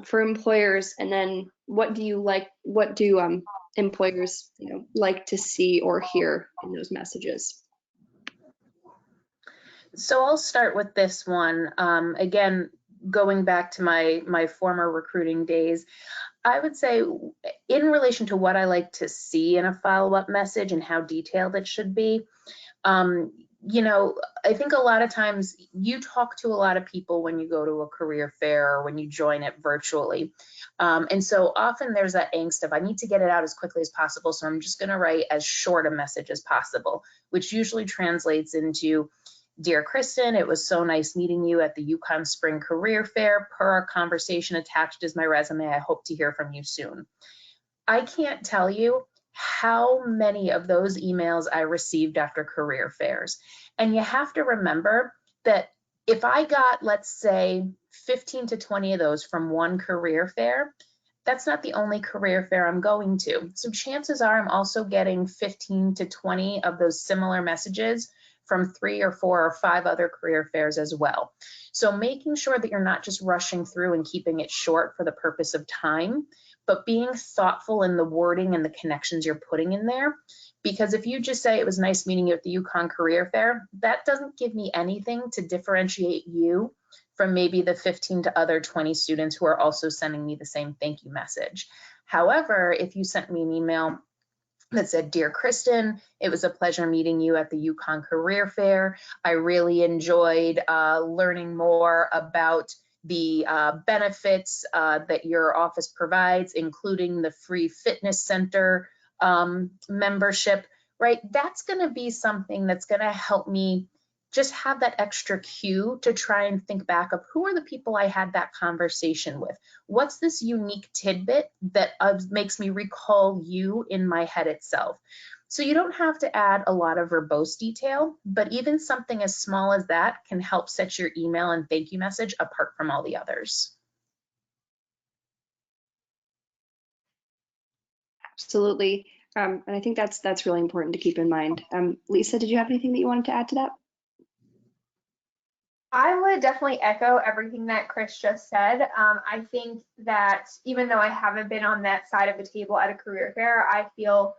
for employers? And then what do employers like to see or hear in those messages? So I'll start with this one. Again, going back to my former recruiting days, I would say in relation to what I like to see in a follow-up message and how detailed it should be, you know, I think a lot of times you talk to a lot of people when you go to a career fair or when you join it virtually. And so often there's that angst of, I need to get it out as quickly as possible, so I'm just going to write as short a message as possible, which usually translates into, Dear Kristen, it was so nice meeting you at the Yukon Spring Career Fair. Per our conversation, attached is my resume. I hope to hear from you soon. I can't tell you how many of those emails I received after career fairs. And you have to remember that if I got, let's say, 15 to 20 of those from one career fair, that's not the only career fair I'm going to. So chances are I'm also getting 15 to 20 of those similar messages from 3 or 4 or 5 other career fairs as well. So making sure that you're not just rushing through and keeping it short for the purpose of time, but being thoughtful in the wording and the connections you're putting in there. Because if you just say it was nice meeting you at the Yukon Career Fair, that doesn't give me anything to differentiate you from maybe the 15 to other 20 students who are also sending me the same thank you message. However, if you sent me an email that said, Dear Kristen, it was a pleasure meeting you at the Yukon Career Fair. I really enjoyed learning more about the benefits that your office provides, including the free fitness center membership, right? That's going to be something that's going to help me just have that extra cue to try and think back of who are the people I had that conversation with. What's this unique tidbit that makes me recall you in my head itself? So you don't have to add a lot of verbose detail, but even something as small as that can help set your email and thank you message apart from all the others. Absolutely. And I think that's really important to keep in mind. Lisa, did you have anything that you wanted to add to that? I would definitely echo everything that Chris just said. I think that even though I haven't been on that side of the table at a career fair, I feel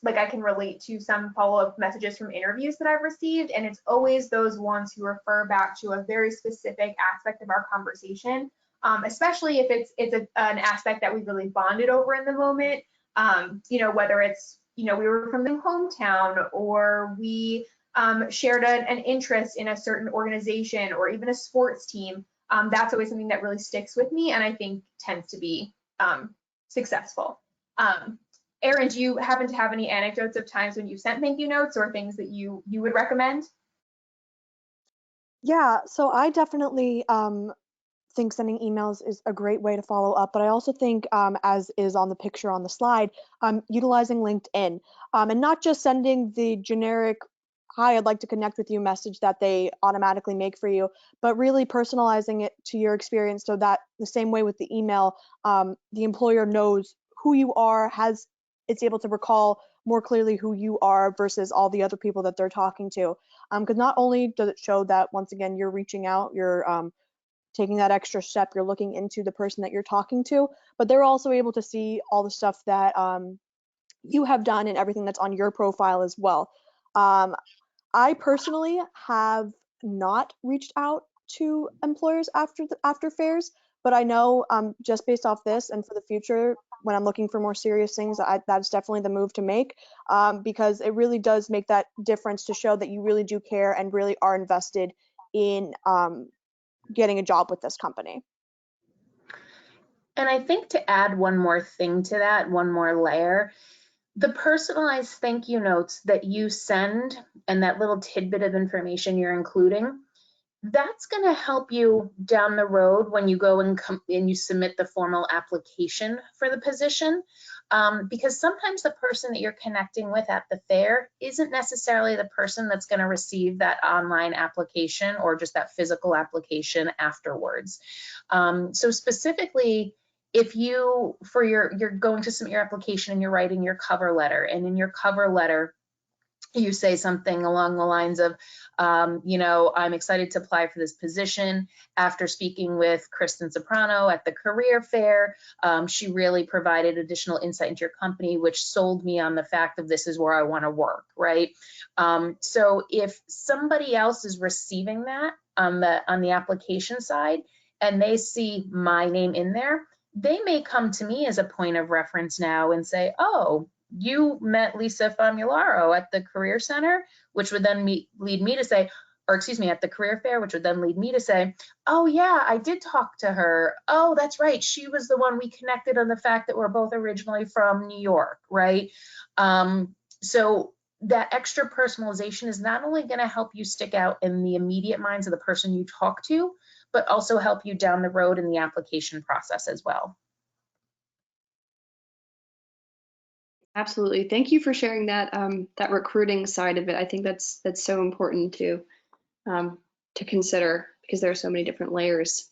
like I can relate to some follow-up messages from interviews that I've received, and it's always those ones who refer back to a very specific aspect of our conversation, especially if it's an aspect that we really bonded over in the moment. You know, whether it's, you know, we were from the hometown, or we shared an interest in a certain organization or even a sports team. That's always something that really sticks with me and I think tends to be successful. Erin, do you happen to have any anecdotes of times when you sent thank you notes or things that you would recommend? Yeah, so I definitely think sending emails is a great way to follow up, but I also think, as is on the picture on the slide, utilizing LinkedIn, and not just sending the generic, hi, I'd like to connect with you message that they automatically make for you, but really personalizing it to your experience so that the same way with the email, the employer knows who you are, it's able to recall more clearly who you are versus all the other people that they're talking to. Because not only does it show that, once again, you're reaching out, you're taking that extra step, you're looking into the person that you're talking to, but they're also able to see all the stuff that you have done and everything that's on your profile as well. I personally have not reached out to employers after fairs, but I know just based off this and for the future, when I'm looking for more serious things, that's definitely the move to make, because it really does make that difference to show that you really do care and really are invested in getting a job with this company. And I think to add one more thing to that, one more layer, the personalized thank you notes that you send and that little tidbit of information you're including, that's going to help you down the road when you go and you submit the formal application for the position. Because sometimes the person that you're connecting with at the fair isn't necessarily the person that's going to receive that online application or just that physical application afterwards. So specifically, if you're going to submit your application and you're writing your cover letter, and in your cover letter you say something along the lines of, you know, I'm excited to apply for this position. After speaking with Kristen Soprano at the career fair, she really provided additional insight into your company, which sold me on the fact that this is where I want to work, right? So if somebody else is receiving that on the application side and they see my name in there, they may come to me as a point of reference now and say, oh, you met Lisa Famularo at the Career Center, which would then lead me to say, or excuse me, at the career fair, which would then lead me to say, oh yeah, I did talk to her. Oh, that's right. She was the one we connected on the fact that we're both originally from New York, right? So that extra personalization is not only going to help you stick out in the immediate minds of the person you talk to, but also help you down the road in the application process as well. Absolutely. Thank you for sharing that that recruiting side of it. I think that's so important to consider because there are so many different layers.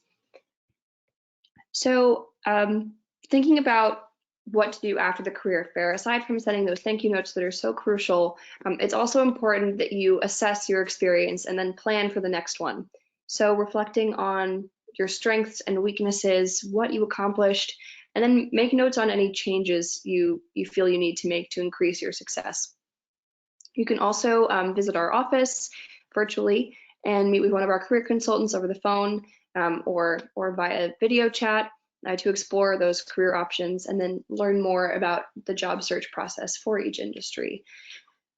So thinking about what to do after the career fair, aside from sending those thank you notes that are so crucial, it's also important that you assess your experience and then plan for the next one. So reflecting on your strengths and weaknesses, what you accomplished, and then make notes on any changes you feel you need to make to increase your success. You can also visit our office virtually and meet with one of our career consultants over the phone or via video chat to explore those career options and then learn more about the job search process for each industry.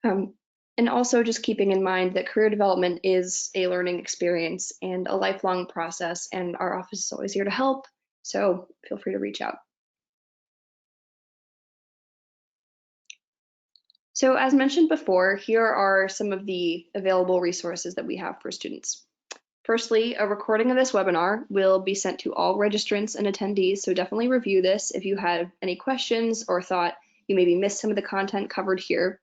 And also just keeping in mind that career development is a learning experience and a lifelong process, and our office is always here to help, so feel free to reach out. So as mentioned before, here are some of the available resources that we have for students. Firstly, a recording of this webinar will be sent to all registrants and attendees, so definitely review this if you have any questions or thought you maybe missed some of the content covered here.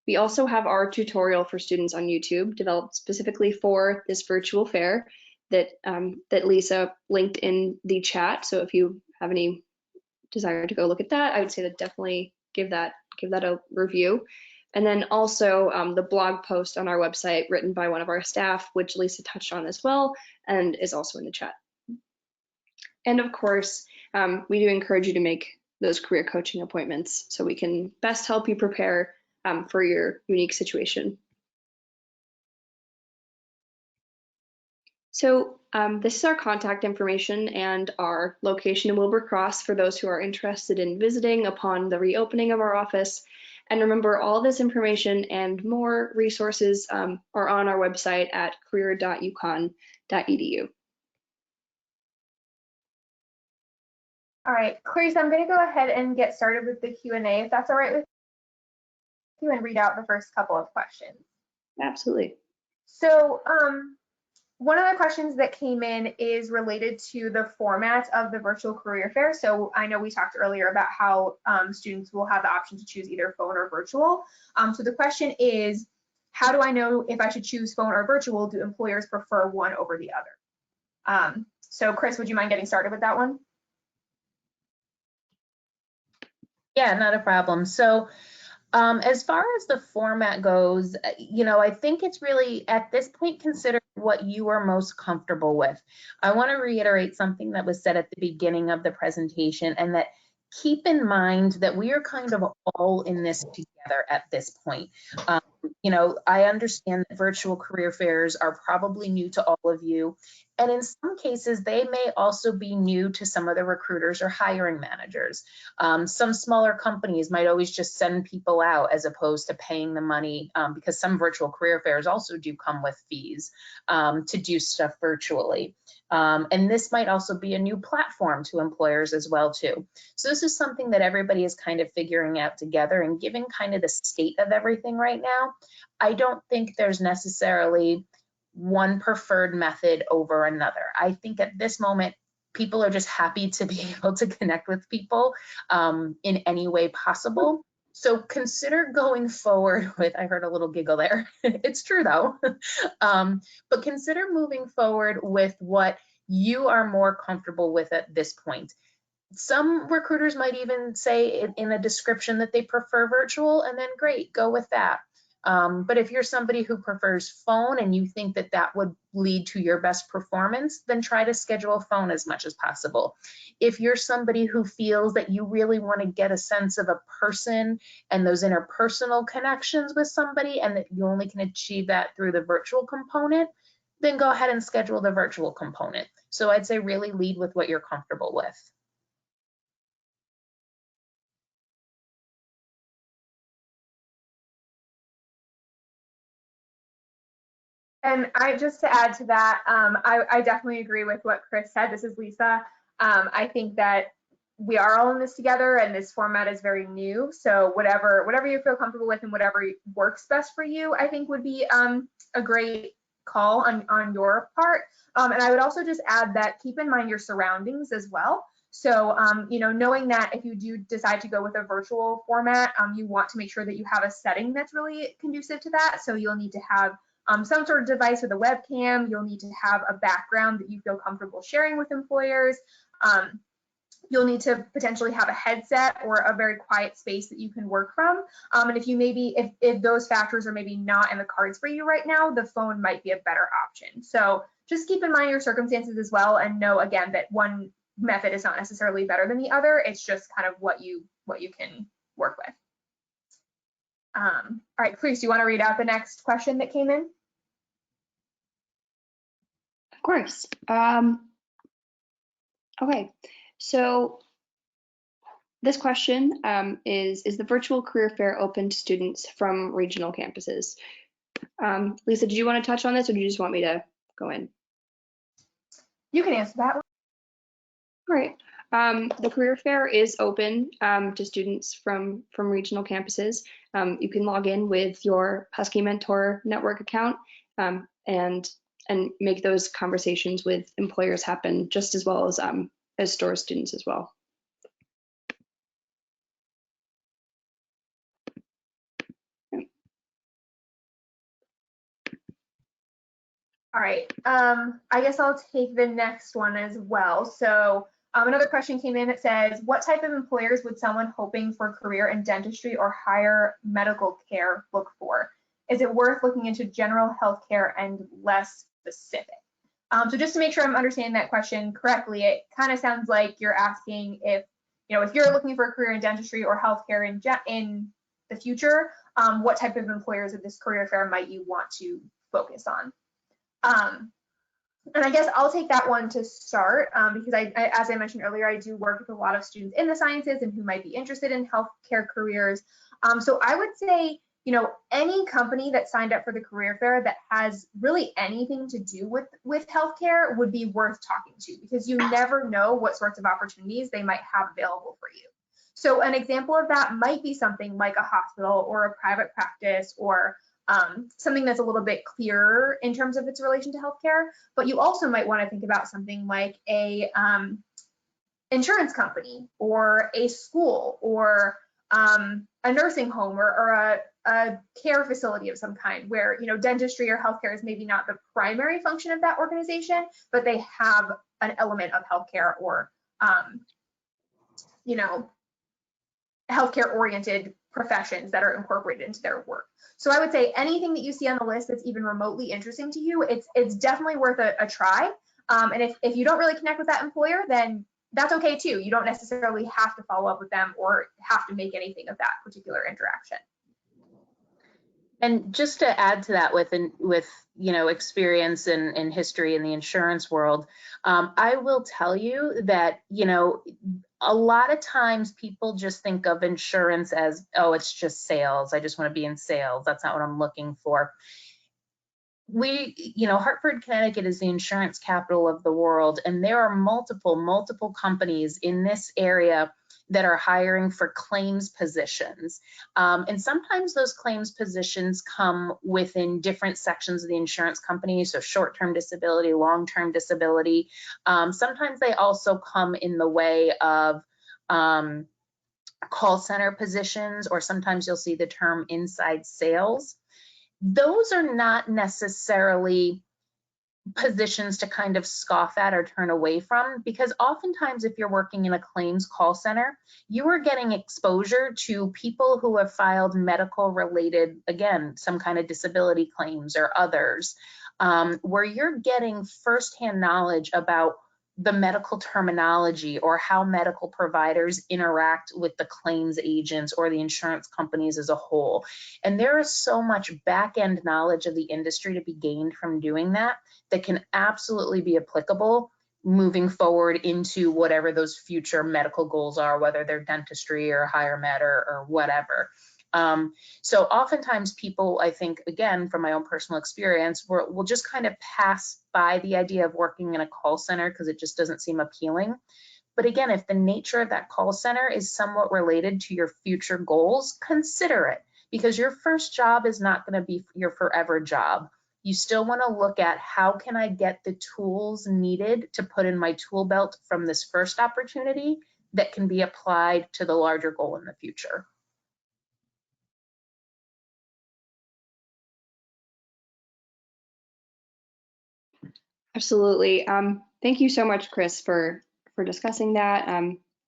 We also have our tutorial for students on YouTube developed specifically for this virtual fair that, that Lisa linked in the chat. So if you have any desire to go look at that, I would say that definitely give that a review. And then also the blog post on our website written by one of our staff, which Lisa touched on as well, and is also in the chat. And of course, we do encourage you to make those career coaching appointments so we can best help you prepare for your unique situation. So this is our contact information and our location in Wilbur Cross for those who are interested in visiting upon the reopening of our office. And remember, all this information and more resources are on our website at career.uconn.edu. All right, Clarice, I'm going to go ahead and get started with the Q&A, if that's all right with you, and read out the first couple of questions. Absolutely. So one of the questions that came in is related to the format of the virtual career fair. So I know we talked earlier about how students will have the option to choose either phone or virtual. So the question is, how do I know if I should choose phone or virtual? Do employers prefer one over the other? So Chris, would you mind getting started with that one? Yeah, not a problem. So as far as the format goes, I think it's really at this point consider what you are most comfortable with. I want to reiterate something that was said at the beginning of the presentation, and that keep in mind that we are kind of all in this together at this point. I understand that virtual career fairs are probably new to all of you. And in some cases, they may also be new to some of the recruiters or hiring managers. Some smaller companies might always just send people out as opposed to paying the money, because some virtual career fairs also do come with fees to do stuff virtually. And this might also be a new platform to employers as well too. So this is something that everybody is kind of figuring out together, and given kind of the state of everything right now, I don't think there's necessarily one preferred method over another. I think at this moment, people are just happy to be able to connect with people in any way possible. So consider going forward with, I heard a little giggle there. It's true though. But consider moving forward with what you are more comfortable with at this point. Some recruiters might even say in a description that they prefer virtual, and then great, go with that. But if you're somebody who prefers phone and you think that that would lead to your best performance, then try to schedule phone as much as possible. If you're somebody who feels that you really want to get a sense of a person and those interpersonal connections with somebody, and that you only can achieve that through the virtual component, then go ahead and schedule the virtual component. So I'd say really lead with what you're comfortable with. And just to add to that, I definitely agree with what Chris said. This is Lisa. I think that we are all in this together, and this format is very new. So whatever you feel comfortable with and whatever works best for you, I think would be a great call on your part. And I would also just add that keep in mind your surroundings as well. So, knowing that if you do decide to go with a virtual format, you want to make sure that you have a setting that's really conducive to that. So you'll need to have some sort of device with a webcam. You'll need to have a background that you feel comfortable sharing with employers. You'll need to potentially have a headset or a very quiet space that you can work from. And if those factors are maybe not in the cards for you right now, the phone might be a better option. So just keep in mind your circumstances as well, and know again that one method is not necessarily better than the other. It's just kind of what you can work with. All right, Clarice, do you want to read out the next question that came in? Of course. Okay, so this question is the virtual career fair open to students from regional campuses? Lisa, did you want to touch on this, or do you just want me to go in? You can answer that one. All right. The career fair is open to students from regional campuses. You can log in with your Husky Mentor Network account and make those conversations with employers happen just as well as store students as well. All right, I guess I'll take the next one as well. So another question came in that says, what type of employers would someone hoping for a career in dentistry or higher medical care look for? Is it worth looking into general healthcare and less specific? So just to make sure I'm understanding that question correctly, it kind of sounds like you're asking if you're looking for a career in dentistry or healthcare in the future, what type of employers of this career fair might you want to focus on? And I guess I'll take that one to start because as I mentioned earlier, I do work with a lot of students in the sciences and who might be interested in healthcare careers. So I would say, any company that signed up for the career fair that has really anything to do with healthcare would be worth talking to, because you never know what sorts of opportunities they might have available for you. So an example of that might be something like a hospital or a private practice, or something that's a little bit clearer in terms of its relation to healthcare. But you also might want to think about something like a insurance company, or a school, or a nursing home, or a care facility of some kind, where dentistry or healthcare is maybe not the primary function of that organization, but they have an element of healthcare or healthcare oriented professions that are incorporated into their work. So I would say anything that you see on the list that's even remotely interesting to you, it's definitely worth a try. And if you don't really connect with that employer, then that's okay too. You don't necessarily have to follow up with them or have to make anything of that particular interaction. And just to add to that, with experience in history in the insurance world, I will tell you that a lot of times people just think of insurance as, oh, it's just sales. I just want to be in sales. That's not what I'm looking for. Hartford, Connecticut is the insurance capital of the world, and there are multiple companies in this area that are hiring for claims positions. And sometimes those claims positions come within different sections of the insurance company, so short-term disability, long-term disability. Sometimes they also come in the way of call center positions, or sometimes you'll see the term inside sales. Those are not necessarily positions to kind of scoff at or turn away from, because oftentimes if you're working in a claims call center, you are getting exposure to people who have filed medical related, again, some kind of disability claims or others, where you're getting firsthand knowledge about the medical terminology or how medical providers interact with the claims agents or the insurance companies as a whole. And there is so much back-end knowledge of the industry to be gained from doing that can absolutely be applicable moving forward into whatever those future medical goals are, whether they're dentistry or higher med or whatever. So oftentimes people, I think, again, from my own personal experience, will just kind of pass by the idea of working in a call center because it just doesn't seem appealing. But again, if the nature of that call center is somewhat related to your future goals, consider it, because your first job is not going to be your forever job. You still want to look at how can I get the tools needed to put in my tool belt from this first opportunity that can be applied to the larger goal in the future. Absolutely. Thank you so much, Chris, for discussing that.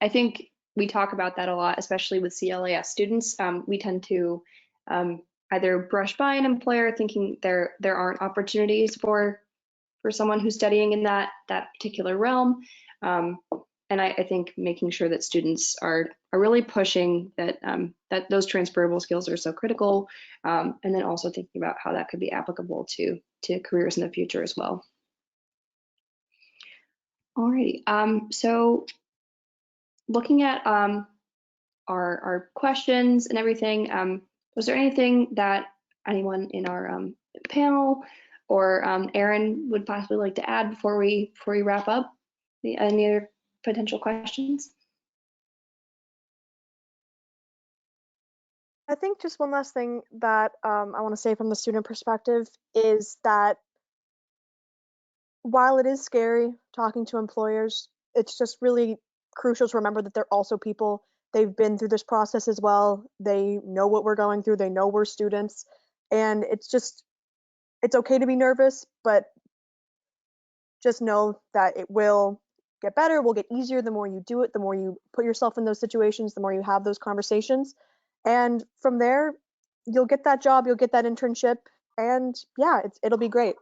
I think we talk about that a lot, especially with CLAS students. We tend to either brush by an employer thinking there aren't opportunities for someone who's studying in that particular realm. And I think making sure that students are really pushing that that those transferable skills are so critical, and then also thinking about how that could be applicable to careers in the future as well. Alrighty, so looking at our questions and everything, was there anything that anyone in our panel or Erin would possibly like to add before we wrap up? Any other potential questions? I think just one last thing that I want to say from the student perspective is that while it is scary talking to employers, it's just really crucial to remember that they're also people. They've been through this process as well. They know what we're going through. They know we're students. And it's okay to be nervous, but just know that it will get better, it will get easier the more you do it, the more you put yourself in those situations, the more you have those conversations. And from there, you'll get that job, you'll get that internship, and yeah, it'll be great.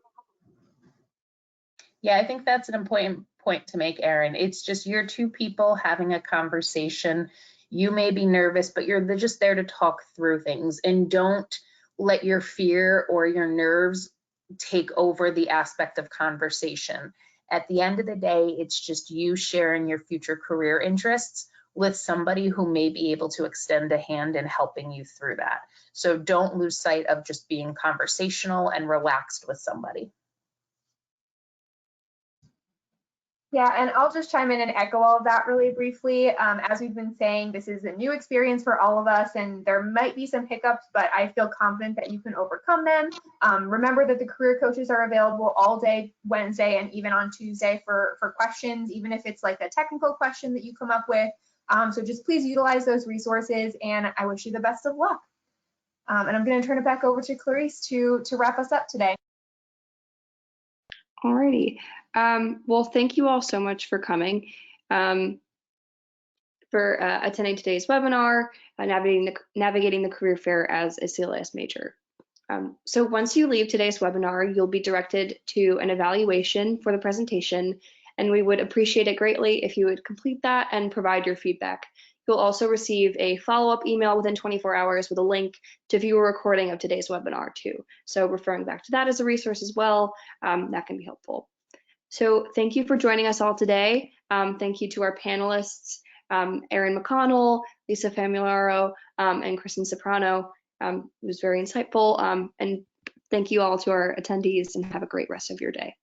Yeah, I think that's an important point to make, Erin. It's just you're two people having a conversation. You may be nervous, but you're just there to talk through things, and don't let your fear or your nerves take over the aspect of conversation. At the end of the day, it's just you sharing your future career interests with somebody who may be able to extend a hand in helping you through that. So don't lose sight of just being conversational and relaxed with somebody. Yeah, and I'll just chime in and echo all of that really briefly. As we've been saying, this is a new experience for all of us, and there might be some hiccups, but I feel confident that you can overcome them. Remember that the career coaches are available all day Wednesday and even on Tuesday for questions, even if it's like a technical question that you come up with. So just please utilize those resources, and I wish you the best of luck. And I'm going to turn it back over to Clarice to wrap us up today. Alrighty. Well, thank you all so much for coming, for attending today's webinar, navigating the career fair as a CLAS major. So once you leave today's webinar, you'll be directed to an evaluation for the presentation, and we would appreciate it greatly if you would complete that and provide your feedback. You'll also receive a follow-up email within 24 hours with a link to view a recording of today's webinar too. So referring back to that as a resource as well, that can be helpful. So thank you for joining us all today. Thank you to our panelists, Erin McConnell, Lisa Famularo, and Kristen Soprano. It was very insightful. And thank you all to our attendees, and have a great rest of your day.